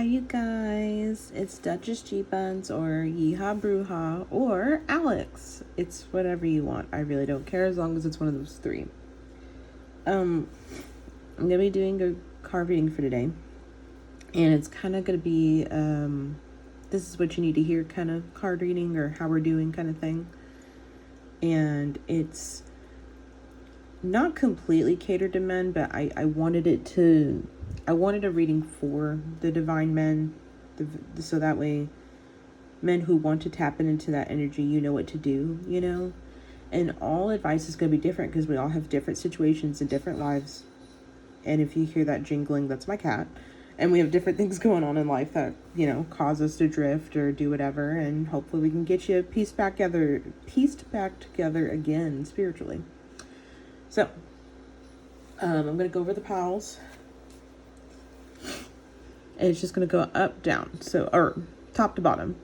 Hi you guys, it's Duchess G Buns or Yeehaw Bruja or Alex. It's whatever you want. I really don't care as long as it's one of those three. I'm gonna be doing a card reading for today, and it's kind of gonna be this is what you need to hear kind of card reading or how we're doing kind of thing. And it's not completely catered to men, but I wanted a reading for the divine men, so that way men who want to tap into that energy, you know what to do. And all advice is going to be different because we all have different situations and different lives. And if you hear that jingling, that's my cat. And we have different things going on in life that, cause us to drift or do whatever. And hopefully we can get you pieced back together again spiritually. So, I'm going to go over the piles. And it's just going to go up, down, or top to bottom.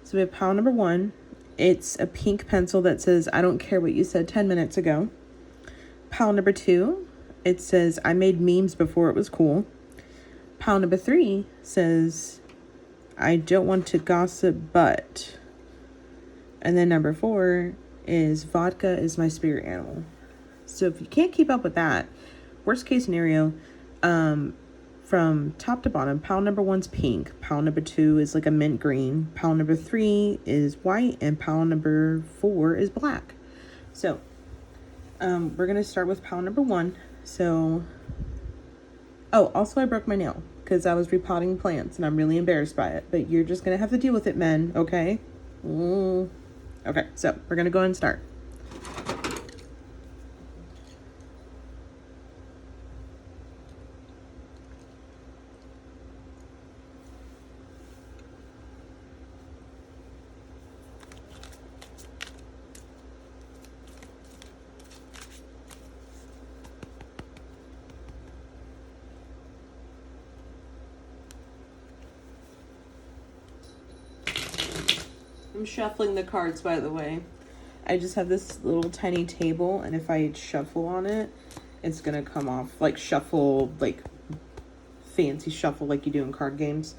So we have pile number 1. It's a pink pencil that says, I don't care what you said 10 minutes ago. Pile number 2, it says, I made memes before it was cool. Pile number 3 says, I don't want to gossip, but. And then number 4 is, vodka is my spirit animal. So if you can't keep up with that, worst case scenario, from top to bottom, pile number 1's pink, pile number 2 is like a mint green, pile number 3 is white, and pile number 4 is black. So we're gonna start with pile number 1. So also I broke my nail because I was repotting plants and I'm really embarrassed by it, but you're just gonna have to deal with it, men. Okay. Okay, so we're gonna go ahead and start. I'm shuffling the cards, by the way. I just have this little tiny table, and if I shuffle on it, it's gonna come off fancy shuffle like you do in card games.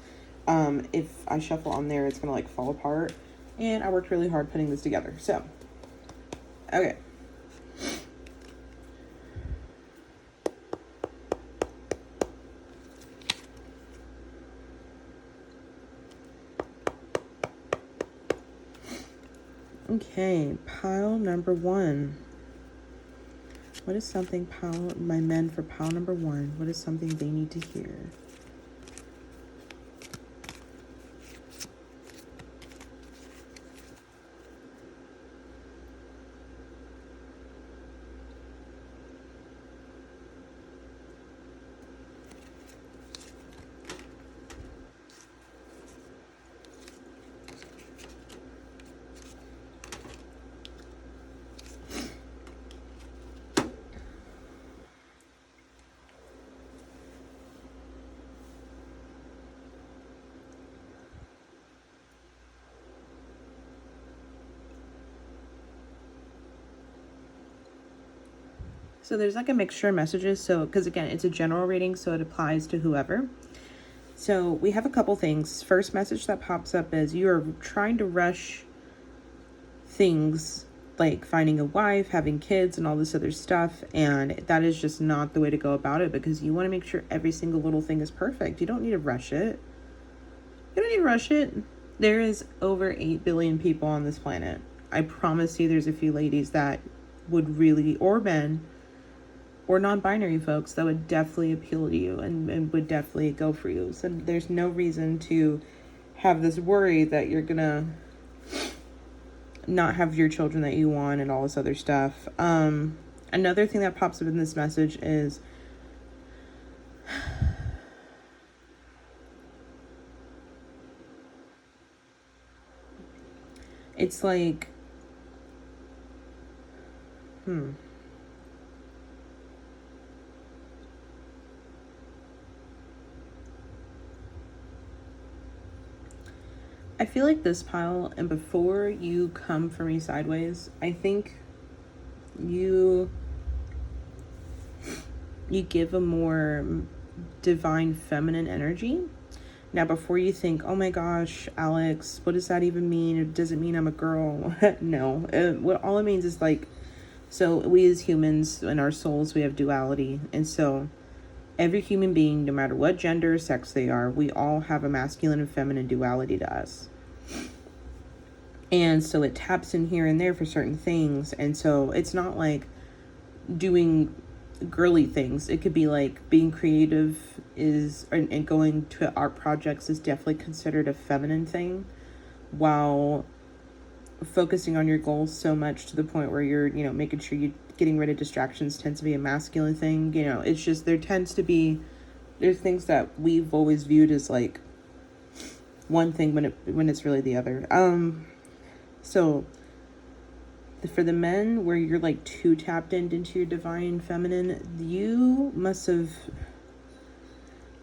If I shuffle on there, it's gonna fall apart. And I worked really hard putting this together. So, okay. Okay, pile number 1. What is something my men for pile number 1? What is something they need to hear? So there's a mixture of messages. So, because again, it's a general reading, so it applies to whoever. So we have a couple things. First message that pops up is you are trying to rush things like finding a wife, having kids, and all this other stuff. And that is just not the way to go about it, because you want to make sure every single little thing is perfect. You don't need to rush it. There is over 8 billion people on this planet. I promise you there's a few ladies that would really, or men, or non-binary folks that would definitely appeal to you and would definitely go for you. So there's no reason to have this worry that you're gonna not have your children that you want and all this other stuff. Another thing that pops up in this message is it's like I feel like this pile, and before you come for me sideways, I think you give a more divine feminine energy. Now, before you think, oh my gosh, Alex, what does that even mean? It doesn't mean I'm a girl. No. What all it means is like, so we as humans, in our souls, we have duality. And so every human being, no matter what gender or sex they are, we all have a masculine and feminine duality to us. And so it taps in here and there for certain things. And so it's not like doing girly things. It could be like being creative is, and going to art projects is definitely considered a feminine thing, while focusing on your goals so much to the point where you're, making sure you're getting rid of distractions tends to be a masculine thing. It's just, there's things that we've always viewed as like one thing when it's really the other. So for the men where you're like too tapped into your divine feminine,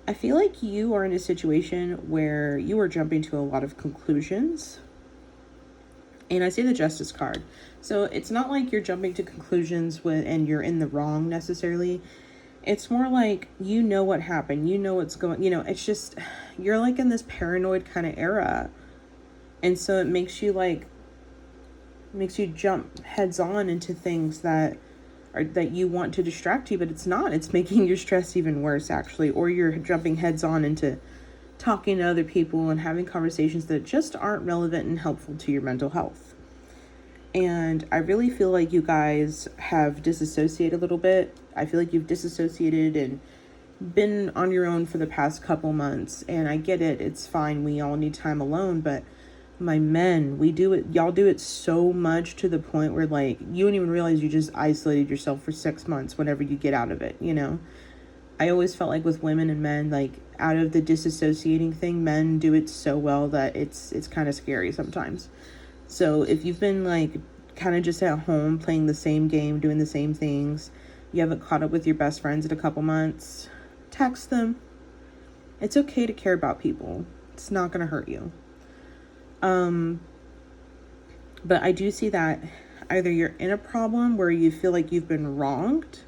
I feel like you are in a situation where you are jumping to a lot of conclusions. And I see the Justice card. So it's not like you're jumping to conclusions and you're in the wrong necessarily. It's more like, what happened. What's going, it's just, you're like in this paranoid kind of era. And so it makes you jump heads on into things that you want to distract you, but it's not. It's making your stress even worse, actually. Or you're jumping heads on into talking to other people and having conversations that just aren't relevant and helpful to your mental health. And I really feel like you guys have disassociated a little bit. I feel like you've disassociated and been on your own for the past couple months. And I get it. It's fine. We all need time alone. But my men, y'all do it so much to the point where like you don't even realize you just isolated yourself for 6 months whenever you get out of it. I always felt like with women and men, like out of the disassociating thing, men do it so well that it's kind of scary sometimes. So if you've been like kind of just at home playing the same game, doing the same things, you haven't caught up with your best friends in a couple months, text them. It's okay to care about people. It's not going to hurt you. But I do see that either you're in a problem where you feel like you've been wronged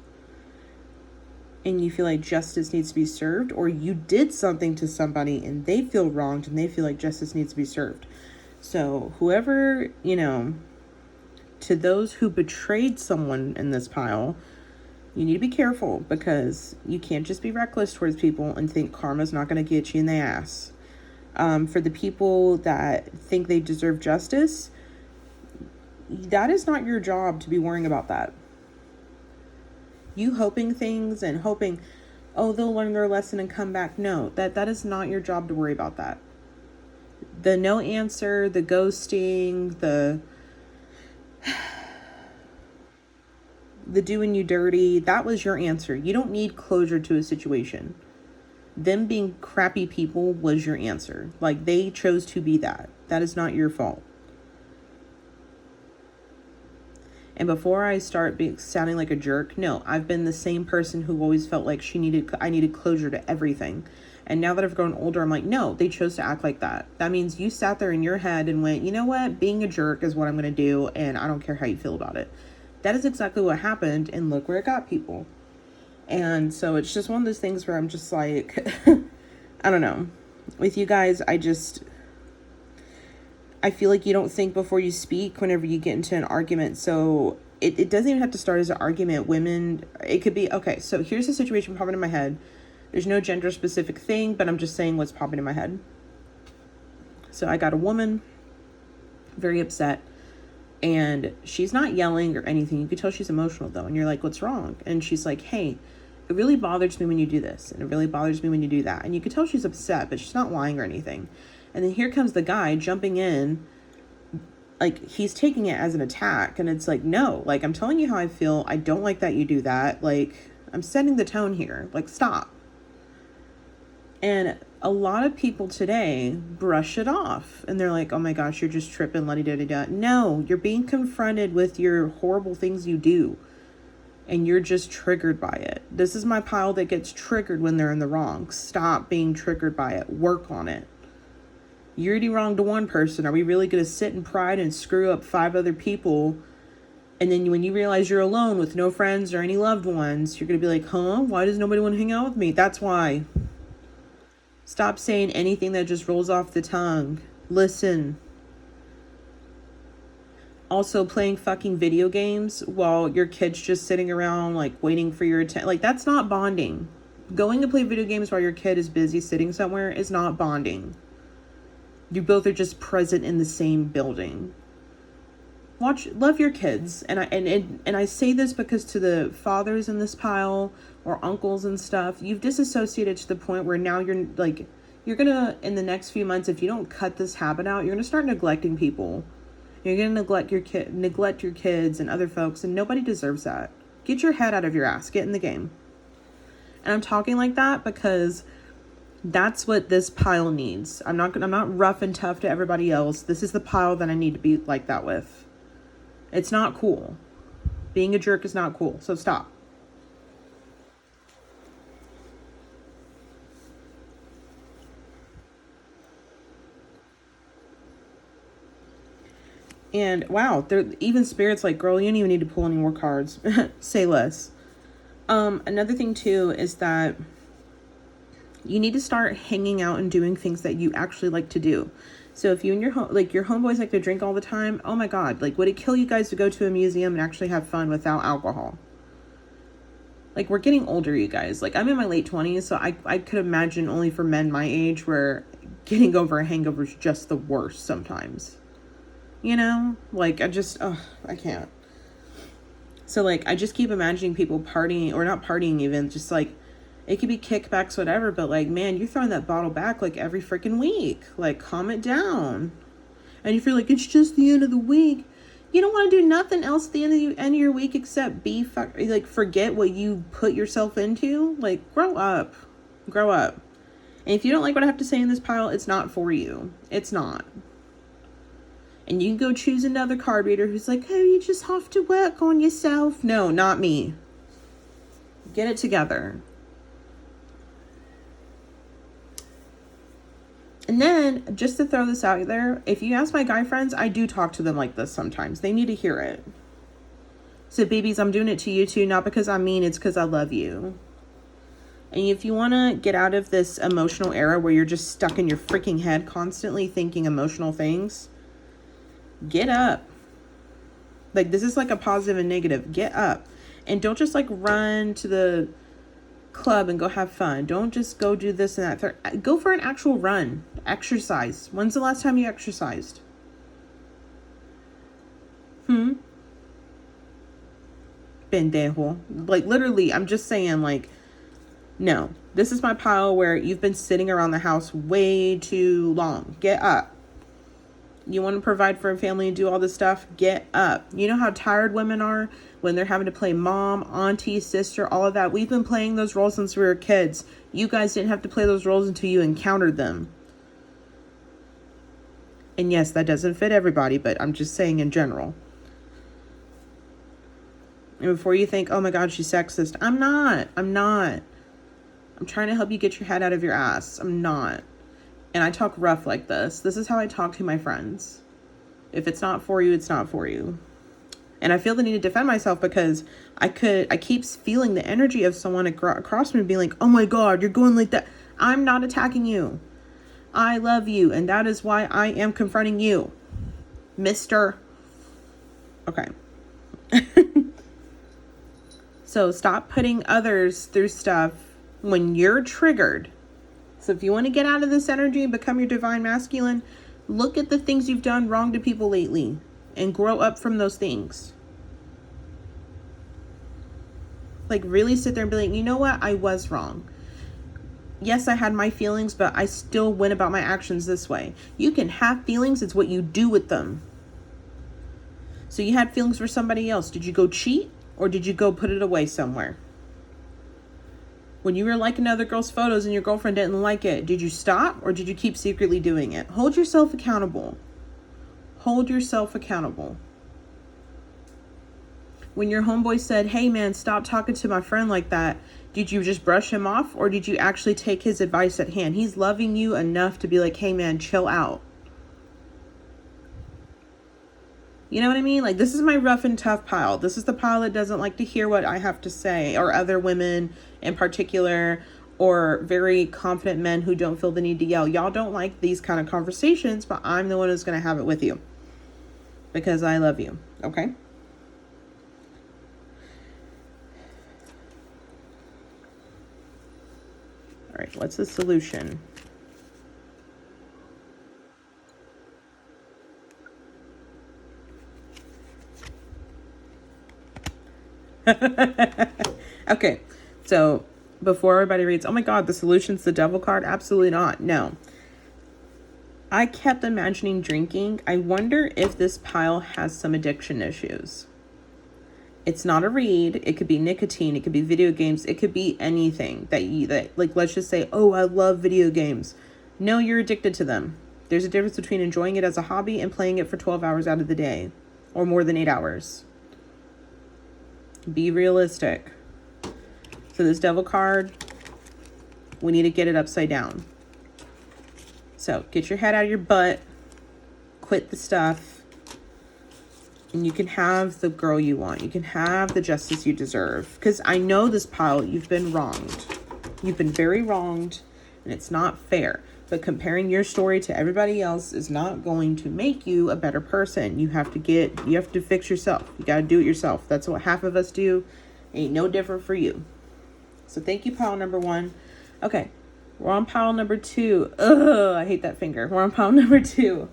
and you feel like justice needs to be served, or you did something to somebody and they feel wronged and they feel like justice needs to be served. So whoever, to those who betrayed someone in this pile, you need to be careful, because you can't just be reckless towards people and think karma's not going to get you in the ass. For the people that think they deserve justice, that is not your job to be worrying about that. You hoping things and hoping, oh, they'll learn their lesson and come back. No, that is not your job to worry about that. The no answer, the ghosting, the doing you dirty, that was your answer. You don't need closure to a situation. Them being crappy people was your answer. Like, they chose to be that. That is not your fault. And before I start sounding like a jerk, no, I've been the same person who always felt like I needed closure to everything. And now that I've grown older, I'm like, no, they chose to act like that. That means you sat there in your head and went, you know what? Being a jerk is what I'm going to do, and I don't care how you feel about it. That is exactly what happened, and look where it got people. And so it's just one of those things where I'm just like, I don't know. With you guys, I feel like you don't think before you speak whenever you get into an argument. So it doesn't even have to start as an argument. Women, it could be, okay, so here's the situation popping in my head. There's no gender specific thing, but I'm just saying what's popping in my head. So I got a woman, very upset, and she's not yelling or anything. You could tell she's emotional though. And you're like, what's wrong? And she's like, hey, it really bothers me when you do this. And it really bothers me when you do that. And you could tell she's upset, but she's not lying or anything. And then here comes the guy jumping in, like he's taking it as an attack. And it's like, no, like I'm telling you how I feel. I don't like that you do that. Like, I'm setting the tone here. Like, stop. And a lot of people today brush it off. And they're like, oh my gosh, you're just tripping, la-di-da-di-da. No, you're being confronted with your horrible things you do. And you're just triggered by it. This is my pile that gets triggered when they're in the wrong. Stop being triggered by it. Work on it. You already wronged one person. Are we really going to sit in pride and screw up 5 other people? And then when you realize you're alone with no friends or any loved ones, you're going to be like, huh? Why does nobody want to hang out with me? That's why. Stop saying anything that just rolls off the tongue. Listen. Also, playing fucking video games while your kid's just sitting around, like, waiting for your attention. Like, that's not bonding. Going to play video games while your kid is busy sitting somewhere is not bonding. You both are just present in the same building. Love your kids. And I say this because to the fathers in this pile or uncles and stuff, you've disassociated to the point where now you're gonna, in the next few months, if you don't cut this habit out, you're gonna start neglecting people. You're gonna neglect your kids and other folks, and nobody deserves that. Get your head out of your ass. Get in the game. And I'm talking like that because that's what this pile needs. I'm not rough and tough to everybody else. This is the pile that I need to be like that with. It's not cool. Being a jerk is not cool. So stop. And wow, even spirits like, girl, you don't even need to pull any more cards. Say less. Another thing too is that you need to start hanging out and doing things that you actually like to do. So if you and your homeboys like to drink all the time, oh my God, like, would it kill you guys to go to a museum and actually have fun without alcohol? Like, we're getting older, you guys. Like, I'm in my late 20s, so I could imagine only for men my age where getting over a hangover is just the worst sometimes. You know? Like, I can't. So, like, I just keep imagining people partying, or not partying even, just, like, it could be kickbacks, whatever, but, like, man, you're throwing that bottle back, like, every freaking week. Like, calm it down. And if you're like, it's just the end of the week, you don't want to do nothing else at the end of your week except forget what you put yourself into. Like, grow up. Grow up. And if you don't like what I have to say in this pile, it's not for you. It's not. And you can go choose another card reader who's like, oh, you just have to work on yourself. No, not me. Get it together. And then, just to throw this out there, if you ask my guy friends, I do talk to them like this sometimes. They need to hear it. So, babies, I'm doing it to you too, not because I'm mean, it's because I love you. And if you want to get out of this emotional era where you're just stuck in your freaking head constantly thinking emotional things, get up. Like, this is like a positive and negative. Get up. And don't just like run to the club and go have fun. Don't just go do this and that. Go for an actual run. Exercise. When's the last time you exercised? Pendejo. Like, literally, I'm just saying, like, no. This is my pile where you've been sitting around the house way too long. Get up. You want to provide for a family and do all this stuff? Get up. You know how tired women are when they're having to play mom, auntie, sister, all of that? We've been playing those roles since we were kids. You guys didn't have to play those roles until you encountered them. And yes, that doesn't fit everybody, but I'm just saying in general. And before you think, oh my God, she's sexist. I'm not. I'm trying to help you get your head out of your ass. I'm not. And I talk rough like this. This is how I talk to my friends. If it's not for you, it's not for you. And I feel the need to defend myself because I keep feeling the energy of someone across me being like, oh my God, you're going like that. I'm not attacking you. I love you. And that is why I am confronting you, mister. Okay. So stop putting others through stuff when you're triggered. So if you want to get out of this energy and become your divine masculine, look at the things you've done wrong to people lately and grow up from those things. Like, really sit there and be like, you know what? I was wrong. Yes, I had my feelings, but I still went about my actions this way. You can have feelings. It's what you do with them. So you had feelings for somebody else. Did you go cheat or did you go put it away somewhere? When you were liking other girls' photos and your girlfriend didn't like it, did you stop or did you keep secretly doing it? Hold yourself accountable. Hold yourself accountable. When your homeboy said, hey man, stop talking to my friend like that, did you just brush him off or did you actually take his advice at hand? He's loving you enough to be like, hey man, chill out. You know what I mean? Like, this is my rough and tough pile. This is the pile that doesn't like to hear what I have to say, or other women in particular, or very confident men who don't feel the need to yell. Y'all don't like these kind of conversations, but I'm the one who's going to have it with you because I love you. Okay? All right, what's the solution? Okay, so before everybody reads, oh my God, the solution's the devil card. Absolutely not. No. I kept imagining drinking. I wonder if this pile has some addiction issues. It's not a read. It could be nicotine. It could be video games. It could be anything that like, let's just say, oh, I love video games. No, you're addicted to them. There's a difference between enjoying it as a hobby and playing it for 12 hours out of the day or more than 8 hours. Be realistic. So this devil card, we need to get it upside down. So get your head out of your butt, quit the stuff, and you can have the girl you want. You can have the justice you deserve. Because I know this pile, you've been wronged. You've been very wronged, and it's not fair. But comparing your story to everybody else is not going to make you a better person. You have to fix yourself. You got to do it yourself. That's what half of us do. Ain't no different for you. So thank you, pile number 1. Okay, we're on pile number 2. Ugh, I hate that finger. We're on pile number 2.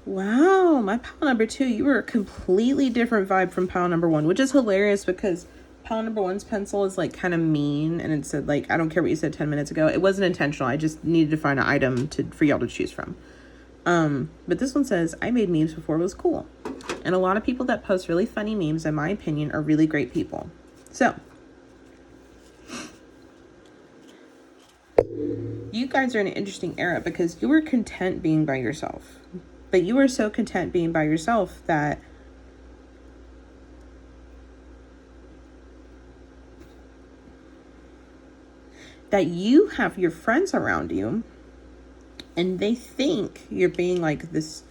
Wow, my pile number 2, you were a completely different vibe from pile number 1, which is hilarious because pile number 1's pencil is like kind of mean, and it said like, I don't care what you said 10 minutes ago. It wasn't intentional. I just needed to find an item for y'all to choose from. But this one says, I made memes before it was cool. And a lot of people that post really funny memes, in my opinion, are really great people. So you guys are in an interesting era because you were content being by yourself. But you were so content being by yourself that you have your friends around you and they think you're being like this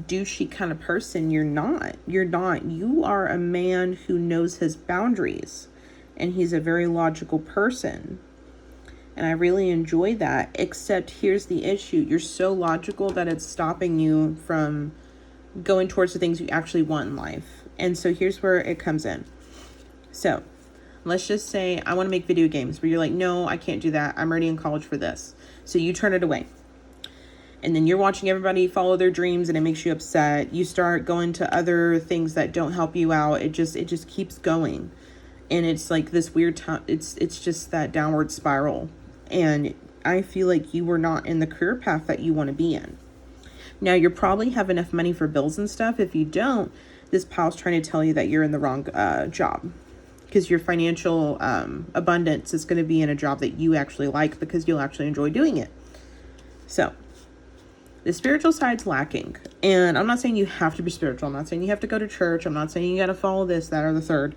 douchey kind of person. You're not. You are a man who knows his boundaries, and he's a very logical person. And I really enjoy that, except here's the issue. You're so logical that it's stopping you from going towards the things you actually want in life. And so here's where it comes in. So let's just say I want to make video games, but you're like, no, I can't do that. I'm already in college for this. So you turn it away. And then you're watching everybody follow their dreams and it makes you upset. You start going to other things that don't help you out. It just keeps going. And it's like this weird time. It's just that downward spiral. And I feel like you were not in the career path that you want to be in. Now, you probably have enough money for bills and stuff. If you don't, this pile's trying to tell you that you're in the wrong job. Because your financial abundance is going to be in a job that you actually like because you'll actually enjoy doing it. So, the spiritual side's lacking. And I'm not saying you have to be spiritual. I'm not saying you have to go to church. I'm not saying you got to follow this, that, or the third.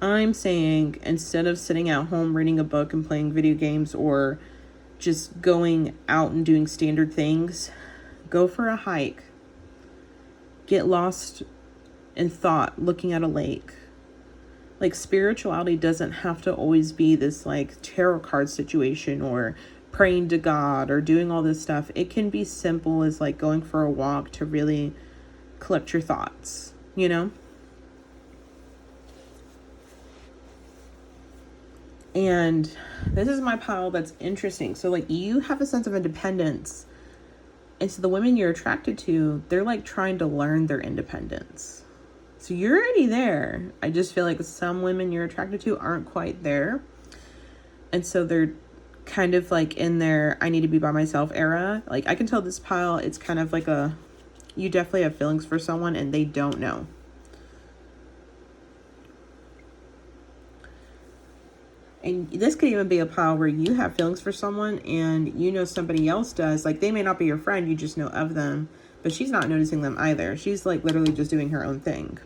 I'm saying instead of sitting at home reading a book and playing video games or just going out and doing standard things, go for a hike. Get lost in thought looking at a lake. Like, spirituality doesn't have to always be this like tarot card situation or praying to God or doing all this stuff. It can be simple as like going for a walk to really collect your thoughts, you know? And this is my pile that's interesting. So like you have a sense of independence. And so the women you're attracted to, they're like trying to learn their independence. So you're already there. I just feel like some women you're attracted to aren't quite there. And so they're kind of like in their I need to be by myself era. Like I can tell this pile, it's kind of like you definitely have feelings for someone and they don't know. And this could even be a pile where you have feelings for someone and you know somebody else does. Like, they may not be your friend, you just know of them, but she's not noticing them either. She's like literally just doing her own thing.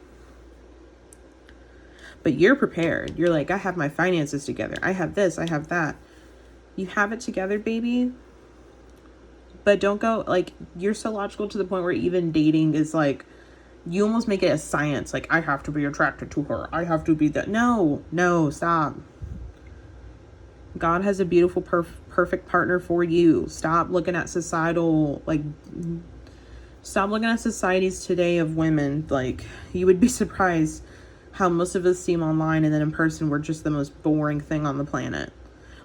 But you're prepared. You're like, I have my finances together. I have this, I have that. You have it together, baby. But don't go, like, you're so logical to the point where even dating is like, you almost make it a science. Like, I have to be attracted to her. I have to be that. No, stop. God has a beautiful, perfect partner for you. Stop looking at societal, like, stop looking at societies today of women. Like, you would be surprised how most of us seem online and then in person we're just the most boring thing on the planet.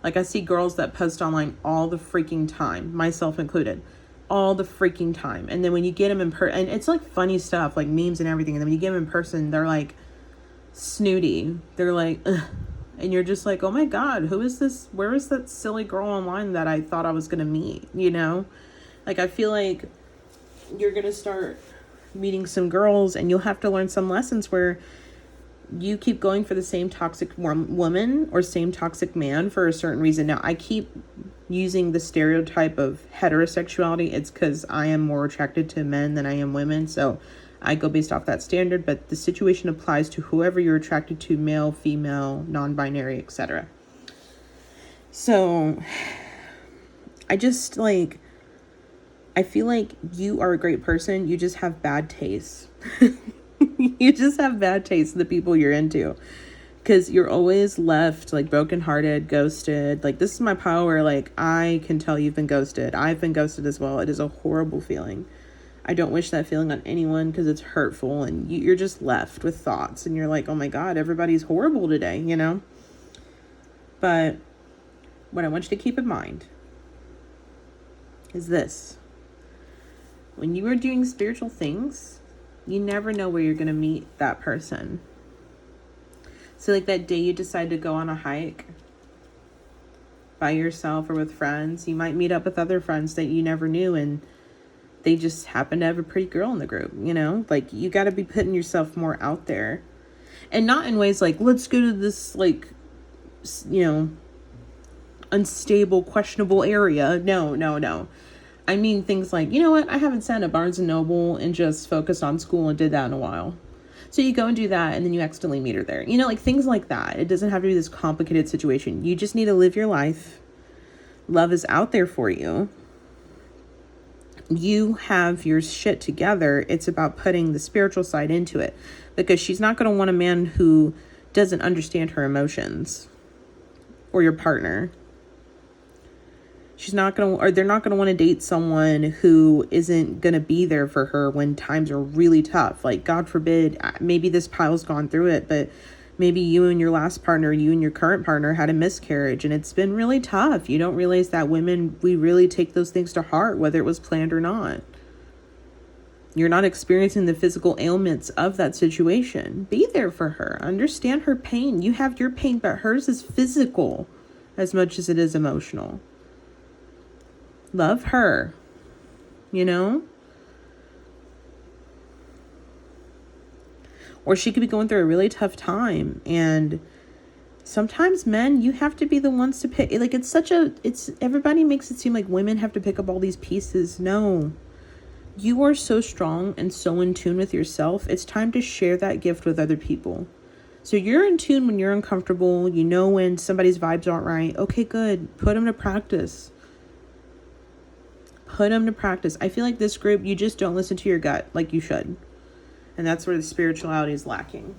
Like, I see girls that post online all the freaking time, myself included, all the freaking time. And then when you get them in person, and it's like funny stuff, like memes and everything. And then when you get them in person, they're like snooty. They're like, ugh. And you're just like, oh my God, who is this? Where is that silly girl online that I thought I was going to meet? You know, like, I feel like you're going to start meeting some girls and you'll have to learn some lessons where you keep going for the same toxic woman or same toxic man for a certain reason. Now, I keep using the stereotype of heterosexuality. It's because I am more attracted to men than I am women. So I go based off that standard, but the situation applies to whoever you're attracted to, male, female, non-binary, etc. So I just like, I feel like you are a great person. You just have bad taste. You just have bad taste in the people you're into. Because you're always left like brokenhearted, ghosted. Like, this is my power. Like, I can tell you've been ghosted. I've been ghosted as well. It is a horrible feeling. I don't wish that feeling on anyone because it's hurtful, and you're just left with thoughts and you're like, oh my God, everybody's horrible today, you know? But what I want you to keep in mind is this. When you are doing spiritual things, you never know where you're going to meet that person. So like that day you decide to go on a hike by yourself or with friends, you might meet up with other friends that you never knew, and they just happen to have a pretty girl in the group, you know? Like, you got to be putting yourself more out there. And not in ways like, let's go to this, like, you know, unstable, questionable area. No. I mean things like, you know what? I haven't sat at Barnes & Noble and just focused on school and did that in a while. So you go and do that, and then you accidentally meet her there. You know, like things like that. It doesn't have to be this complicated situation. You just need to live your life. Love is out there for you. You have your shit together. It's about putting the spiritual side into it, because she's not going to want a man who doesn't understand her emotions, or your partner. She's not going to, or they're not going to want to date someone who isn't going to be there for her when times are really tough. Like, God forbid, maybe this pile's gone through it, but maybe you and your last partner, you and your current partner had a miscarriage and it's been really tough. You don't realize that women, we really take those things to heart, whether it was planned or not. You're not experiencing the physical ailments of that situation. Be there for her. Understand her pain. You have your pain, but hers is physical as much as it is emotional. Love her, you know? Or she could be going through a really tough time, and sometimes men, you have to be the ones to pick. Like, everybody makes it seem like women have to pick up all these pieces. No, you are so strong and so in tune with yourself. It's time to share that gift with other people. So you're in tune when you're uncomfortable. You know when somebody's vibes aren't right. Okay, good. Put them to practice. Put them to practice. I feel like this group, you just don't listen to your gut like you should. And that's where the spirituality is lacking.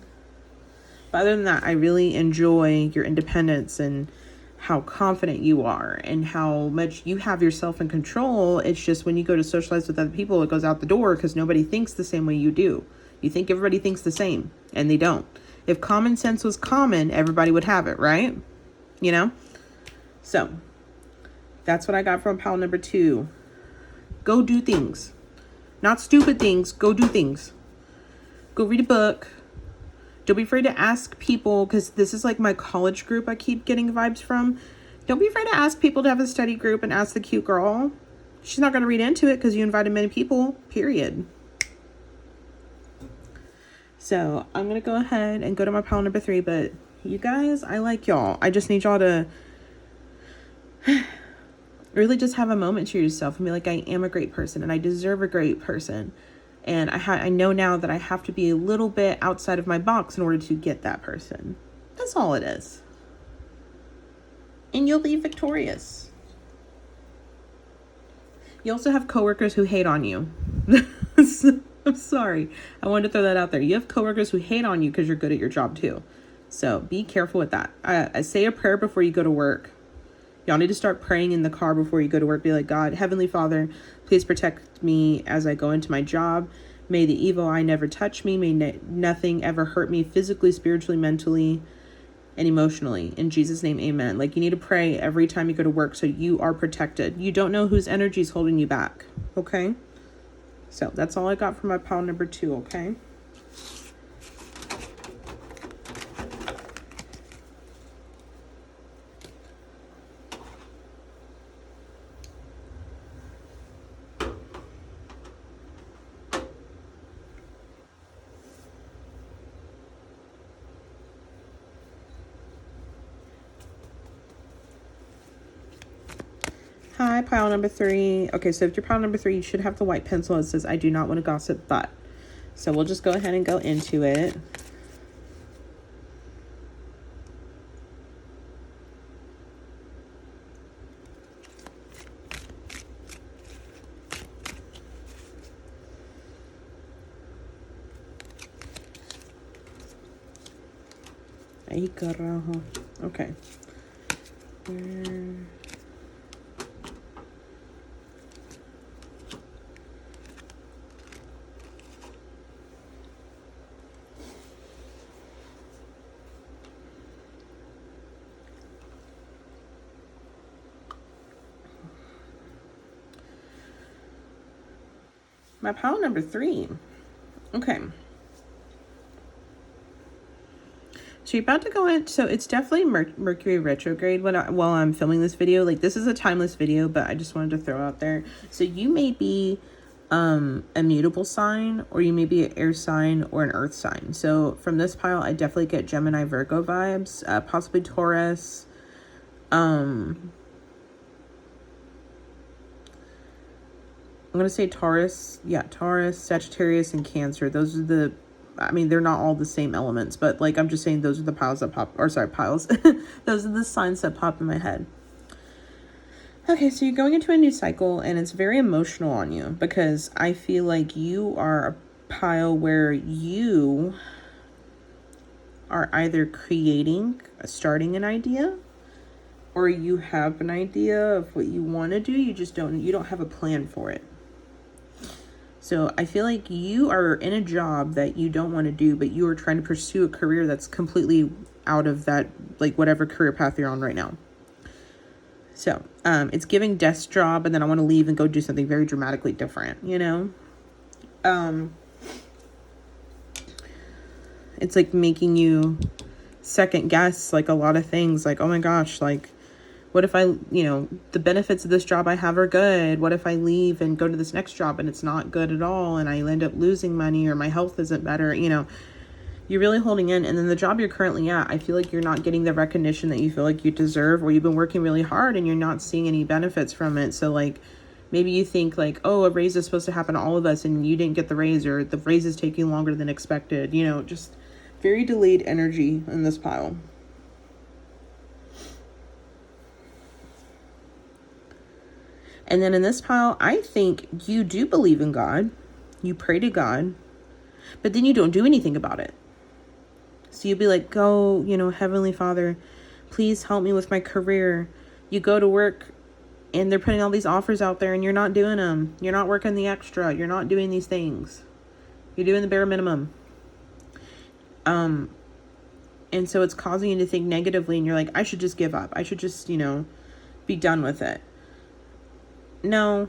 But other than that, I really enjoy your independence and how confident you are and how much you have yourself in control. It's just when you go to socialize with other people, it goes out the door because nobody thinks the same way you do. You think everybody thinks the same, and they don't. If common sense was common, everybody would have it, right? You know? So, that's what I got from pile number 2. Go do things. Not stupid things. Go do things. Go read a book. Don't be afraid to ask people, because this is like my college group I keep getting vibes from. Don't be afraid to ask people to have a study group and ask the cute girl. She's not going to read into it because you invited many people, period. So I'm going to go ahead and go to my pile number 3, but You guys, I like y'all. I just need y'all to really just have a moment to yourself and be like, I am a great person and I deserve a great person. And I know now that I have to be a little bit outside of my box in order to get that person. That's all it is. And you'll be victorious. You also have coworkers who hate on you. I'm sorry. I wanted to throw that out there. You have coworkers who hate on you because you're good at your job too. So be careful with that. I say a prayer before you go to work. Y'all need to start praying in the car before you go to work. Be like, God, Heavenly Father, please protect me as I go into my job. May the evil eye never touch me. May nothing ever hurt me physically, spiritually, mentally, and emotionally. In Jesus' name, amen. Like, you need to pray every time you go to work so you are protected. You don't know whose energy is holding you back. Okay? So that's all I got for my pile number 2, okay? Hi, pile number 3. Okay, so if you're pile number 3, you should have the white pencil. It says, I do not want to gossip, but. So we'll just go ahead and go into it. Ay, carajo. Okay. My pile number 3. Okay. So you're about to go in. So it's definitely Mercury retrograde while I'm filming this video. Like, this is a timeless video, but I just wanted to throw out there. So you may be a mutable sign, or you may be an air sign or an earth sign. So from this pile, I definitely get Gemini, Virgo vibes, possibly Taurus. I'm going to say Taurus. Yeah, Taurus, Sagittarius, and Cancer. Those are the, I mean, they're not all the same elements, but like, I'm just saying those are the piles that pop, or sorry, piles. Those are the signs that pop in my head. Okay, so you're going into a new cycle and it's very emotional on you because I feel like you are a pile where you are either starting an idea, or you have an idea of what you want to do. You don't have a plan for it. So I feel like you are in a job that you don't want to do, but you are trying to pursue a career that's completely out of that, like whatever career path you're on right now. So it's giving desk job, and then I want to leave and go do something very dramatically different, you know? It's like making you second guess like a lot of things. Like, oh my gosh, like, what if the benefits of this job I have are good. What if I leave and go to this next job and it's not good at all and I end up losing money or my health isn't better? You're really holding in. And then the job you're currently at, I feel like you're not getting the recognition that you feel like you deserve, or you've been working really hard and you're not seeing any benefits from it. So like, maybe you think like, oh, a raise is supposed to happen to all of us and you didn't get the raise, or the raise is taking longer than expected. Just very delayed energy in this pile. And then in this pile, I think you do believe in God. You pray to God, but then you don't do anything about it. So you'll be like, go, Heavenly Father, please help me with my career. You go to work and they're putting all these offers out there and you're not doing them. You're not working the extra. You're not doing these things. You're doing the bare minimum. And so it's causing you to think negatively, and you're like, I should just give up. I should just, be done with it. No,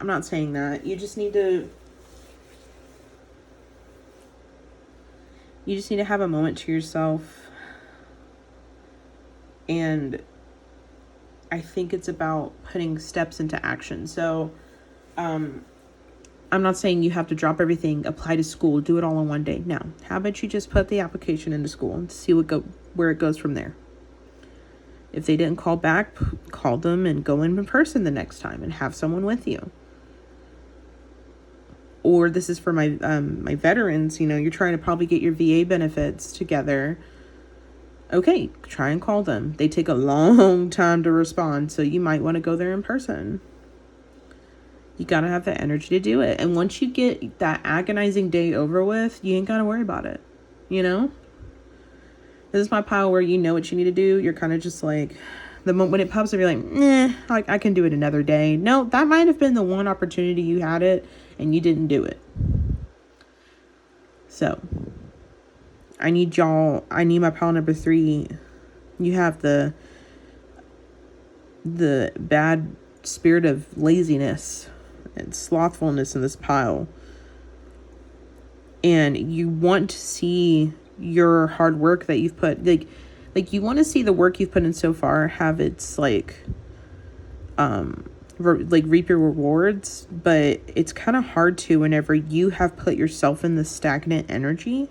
I'm not saying that. You just need to have a moment to yourself. And I think it's about putting steps into action. So, I'm not saying you have to drop everything, apply to school, do it all in one day. No. How about you just put the application into school and see where it goes from there? If they didn't call back, call them and go in person the next time and have someone with you. Or this is for my my veterans, you're trying to probably get your VA benefits together. Okay, try and call them. They take a long time to respond, so you might want to go there in person. You got to have the energy to do it. And once you get that agonizing day over with, you ain't got to worry about it. This is my pile where you know what you need to do. You're kind of just like, the moment when it pops up, you're like, I can do it another day. No, that might have been the one opportunity you had it and you didn't do it. So I need my pile number 3. You have the bad spirit of laziness and slothfulness in this pile. And you want to see your hard work that you've put, like you want to see the work you've put in so far have its reap your rewards, but it's kind of hard to whenever you have put yourself in the stagnant energy.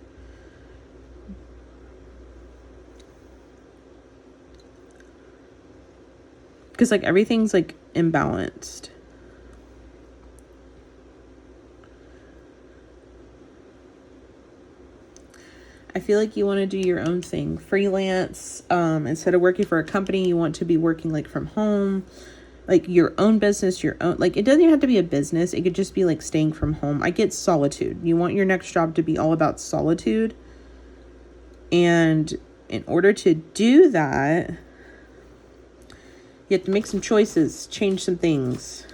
Because everything's imbalanced. I feel like you want to do your own thing. Freelance. Instead of working for a company, you want to be working from home. Your own business, your own, it doesn't even have to be a business. It could just be staying from home. I get solitude. You want your next job to be all about solitude. And in order to do that, you have to make some choices, change some things.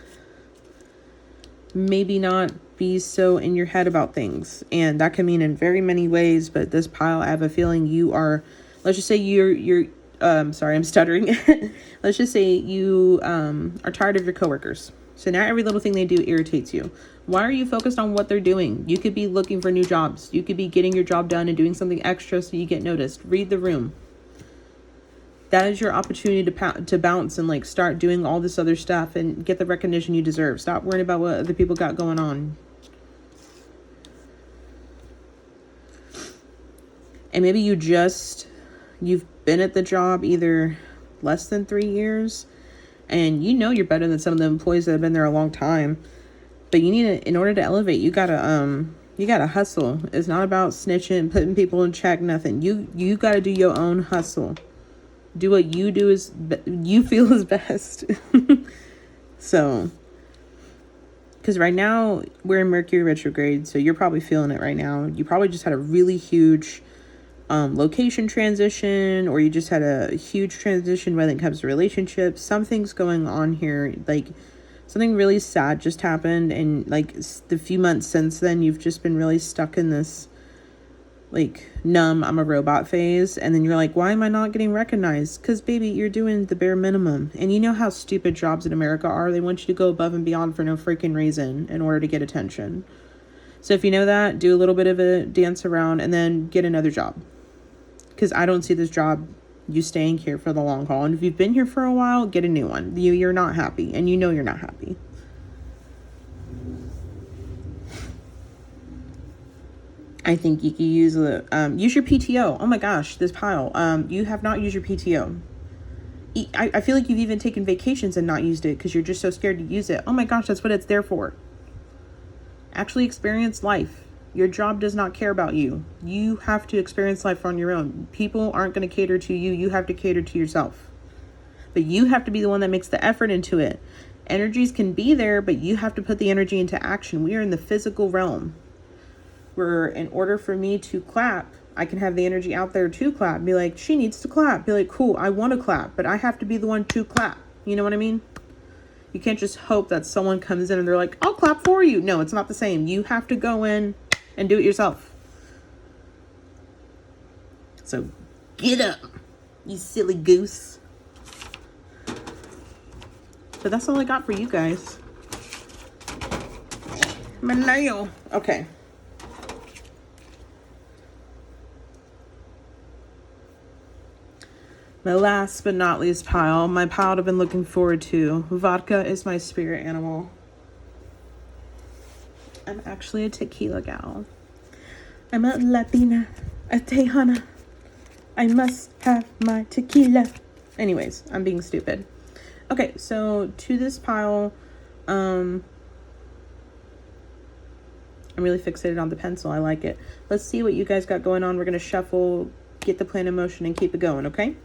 Maybe not be so in your head about things. And that can mean in very many ways, but this pile, I have a feeling you are, let's just say you're sorry, I'm stuttering. Let's just say you are tired of your coworkers. So now every little thing they do irritates you. Why are you focused on what they're doing? You could be looking for new jobs. You could be getting your job done and doing something extra so you get noticed. Read the room. That is your opportunity to bounce and start doing all this other stuff and get the recognition you deserve. Stop worrying about what other people got going on. And maybe you've been at the job either less than 3 years and you're better than some of the employees that have been there a long time. But you need to, in order to elevate, you gotta hustle. It's not about snitching, putting people in check, nothing. You gotta do your own hustle. Do what you do you feel is best. So, because right now we're in Mercury retrograde, so you're probably feeling it right now. You probably just had a really huge location transition, or you just had a huge transition when it comes to relationships. Something's going on here. Something really sad just happened, and the few months since then, you've just been really stuck in this numb, I'm a robot phase. And then you're like, why am I not getting recognized? Because baby, you're doing the bare minimum. And you know how stupid jobs in America are. They want you to go above and beyond for no freaking reason in order to get attention. So if you know that, do a little bit of a dance around and then get another job. Because I don't see this job you staying here for the long haul. And if you've been here for a while, get a new one. You're not happy, and you're not happy. I think you could use your PTO. Oh my gosh, this pile. You have not used your PTO. I feel like you've even taken vacations and not used it because you're just so scared to use it. Oh my gosh, that's what it's there for. Actually experience life. Your job does not care about you. You have to experience life on your own. People aren't going to cater to you. You have to cater to yourself. But you have to be the one that makes the effort into it. Energies can be there, but you have to put the energy into action. We are in the physical realm, where in order for me to clap, I can have the energy out there to clap. Be like, she needs to clap. Be like, cool, I want to clap, but I have to be the one to clap. You know what I mean? You can't just hope that someone comes in and they're like, I'll clap for you. No, it's not the same. You have to go in and do it yourself. So get up, you silly goose. But that's all I got for you guys. My nail. Okay. My last but not least pile. My pile I've been looking forward to. Vodka is my spirit animal. I'm actually a tequila gal. I'm a Latina, a Tejana. I must have my tequila. Anyways, I'm being stupid. Okay, so to this pile, I'm really fixated on the pencil. I like it. Let's see what you guys got going on. We're going to shuffle, get the plan in motion, and keep it going, okay?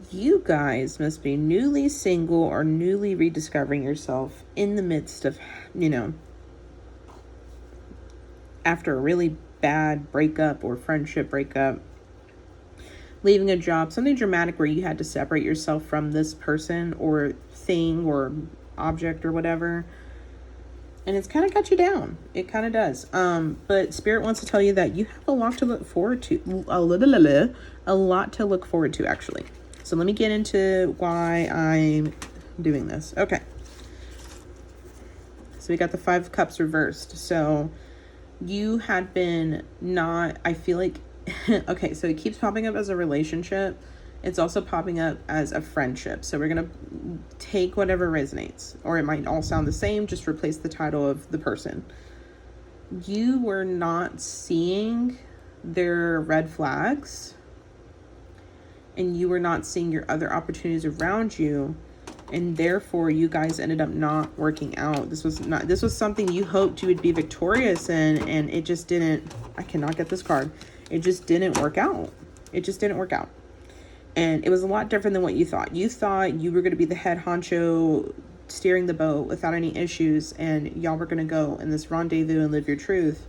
You guys must be newly single or newly rediscovering yourself in the midst of, after a really bad breakup or friendship breakup, leaving a job, something dramatic where you had to separate yourself from this person or thing or object or whatever. And it's kind of got you down. It kind of does. But Spirit wants to tell you that you have a lot to look forward to. A lot to look forward to, actually. So let me get into why I'm doing this. Okay. So we got the 5 of Cups reversed. So you had been not, I feel like, okay, so it keeps popping up as a relationship. It's also popping up as a friendship. So we're going to take whatever resonates, or it might all sound the same, just replace the title of the person. You were not seeing their red flags, and you were not seeing your other opportunities around you, and therefore you guys ended up not working out. This was something you hoped you would be victorious in, and it just didn't. I cannot get this card. It just didn't work out. It just didn't work out. And it was a lot different than what you thought. You thought you were going to be the head honcho steering the boat without any issues, and y'all were going to go in this rendezvous and live your truth.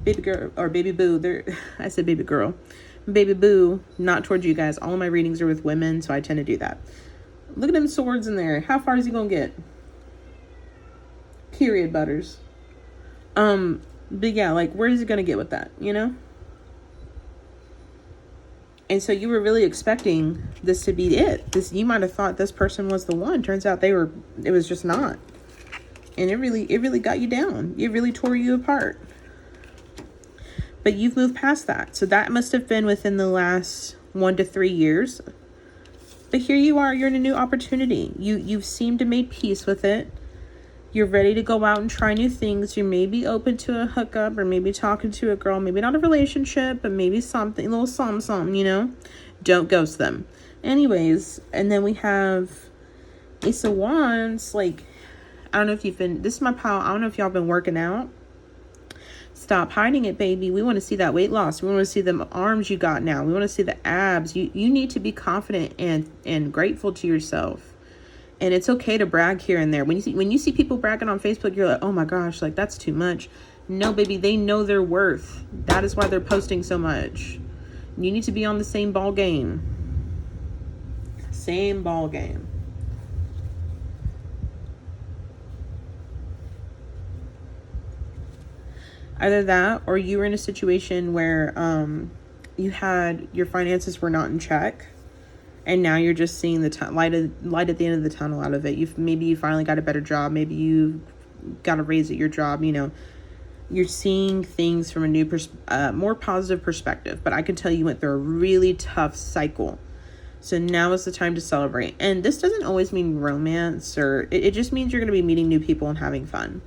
Baby girl, or baby boo, I said baby girl. Baby boo, not towards you guys. All of my readings are with women, so I tend to do that. Look at them swords in there. How far is he going to get? Period, Butters. But yeah, like, where is he going to get with that, And so you were really expecting this to be it. You might have thought this person was the one. Turns out it was just not. And it really got you down. It really tore you apart. But you've moved past that. So that must have been within the last 1 to 3 years. But here you are, you're in a new opportunity. You've seemed to make peace with it. You're ready to go out and try new things. You may be open to a hookup, or maybe talking to a girl, maybe not a relationship, but maybe something, a little something, Don't ghost them. Anyways, and then we have Ace of Wands. Like, I don't know if this is my pile. I don't know if y'all been working out. Stop hiding it, baby. We want to see that weight loss. We want to see the arms you got now. We want to see the abs. You need to be confident and grateful to yourself. And it's okay to brag here and there. When you see people bragging on Facebook, you're like, oh my gosh, like that's too much. No, baby, they know their worth. That is why they're posting so much. You need to be on the same ball game. Same ball game. Either that, or you were in a situation where your finances were not in check, and now you're just seeing the light at the end of the tunnel out of it. Maybe you finally got a better job. Maybe you got a raise at your job. You're seeing things from a new more positive perspective. But I can tell you went through a really tough cycle. So now is the time to celebrate. And this doesn't always mean romance, or it just means you're going to be meeting new people and having fun.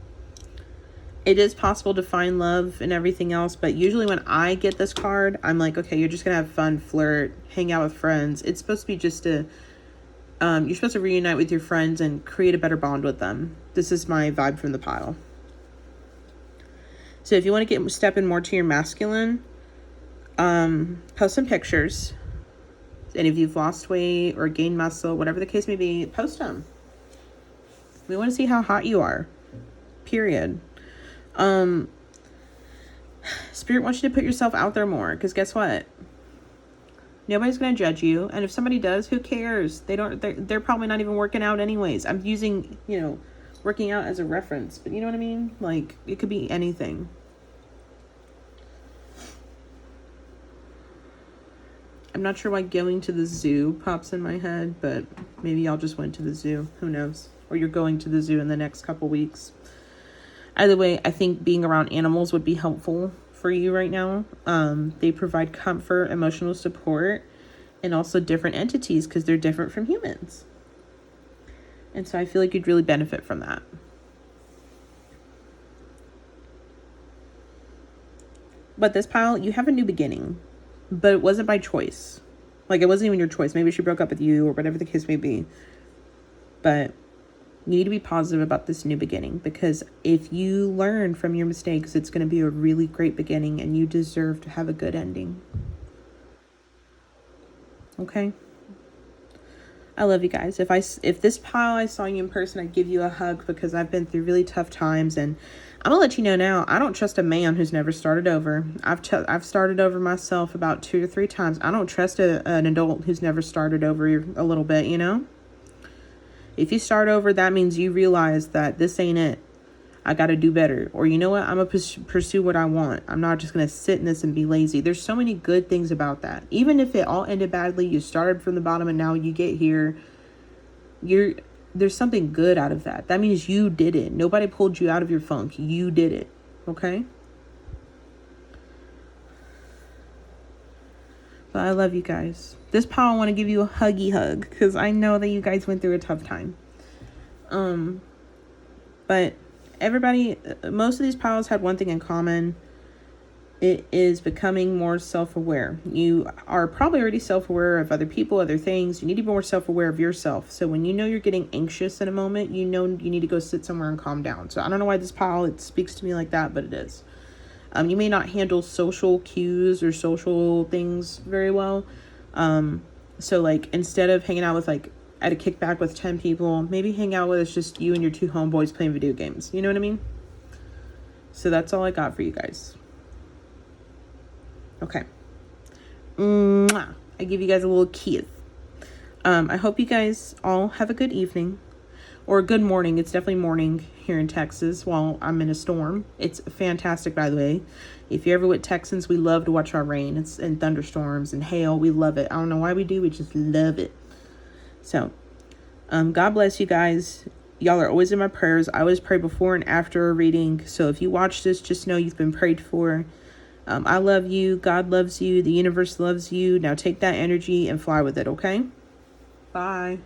It is possible to find love and everything else, but usually when I get this card, I'm like, okay, you're just going to have fun, flirt, hang out with friends. It's supposed to be just you're supposed to reunite with your friends and create a better bond with them. This is my vibe from the pile. So if you want to step in more to your masculine, post some pictures. And if you've lost weight or gained muscle, whatever the case may be, post them. We want to see how hot you are. Period. Spirit wants you to put yourself out there more, because guess what? Nobody's going to judge you. And if somebody does, who cares? They're probably not even working out anyways. I'm using, working out as a reference, but you know what I mean? Like, it could be anything. I'm not sure why going to the zoo pops in my head, but maybe y'all just went to the zoo. Who knows? Or you're going to the zoo in the next couple weeks. Either way, I think being around animals would be helpful for you right now. They provide comfort, emotional support, and also different entities because they're different from humans. And so I feel like you'd really benefit from that. But this pile, you have a new beginning, but it wasn't by choice. Like, it wasn't even your choice. Maybe she broke up with you or whatever the case may be. But you need to be positive about this new beginning, because if you learn from your mistakes, it's going to be a really great beginning and you deserve to have a good ending. Okay? I love you guys. If this pile I saw you in person, I'd give you a hug, because I've been through really tough times, and I'm gonna let you know now, I don't trust a man who's never started over. I've started over myself about 2 or 3 times. I don't trust an adult who's never started over a little bit, If you start over, that means you realize that this ain't it. I got to do better. Or you know what? I'm going to pursue what I want. I'm not just going to sit in this and be lazy. There's so many good things about that. Even if it all ended badly, you started from the bottom and now you get here. There's something good out of that. That means you did it. Nobody pulled you out of your funk. You did it. Okay? But I love you guys. This pile, I want to give you a huggy hug, because I know that you guys went through a tough time. But everybody, most of these piles had one thing in common. It is becoming more self-aware. You are probably already self-aware of other people, other things. You need to be more self-aware of yourself. So when you know you're getting anxious in a moment, you know you need to go sit somewhere and calm down. So I don't know why this pile, it speaks to me like that, but it is. You may not handle social cues or social things very well. So like, instead of hanging out with at a kickback with 10 people, maybe hang out with it's just you and your 2 homeboys playing video games. You know what I mean? So that's all I got for you guys. Okay. Mwah. I give you guys a little kiss. I hope you guys all have a good evening. Or a good morning. It's definitely morning here in Texas while I'm in a storm. It's fantastic, by the way. If you're ever with Texans, we love to watch our rain. It's and thunderstorms and hail. We love it. I don't know why we do. We just love it. So, God bless you guys. Y'all are always in my prayers. I always pray before and after a reading. So if you watch this, just know you've been prayed for. I love you. God loves you. The universe loves you. Now take that energy and fly with it, okay? Bye.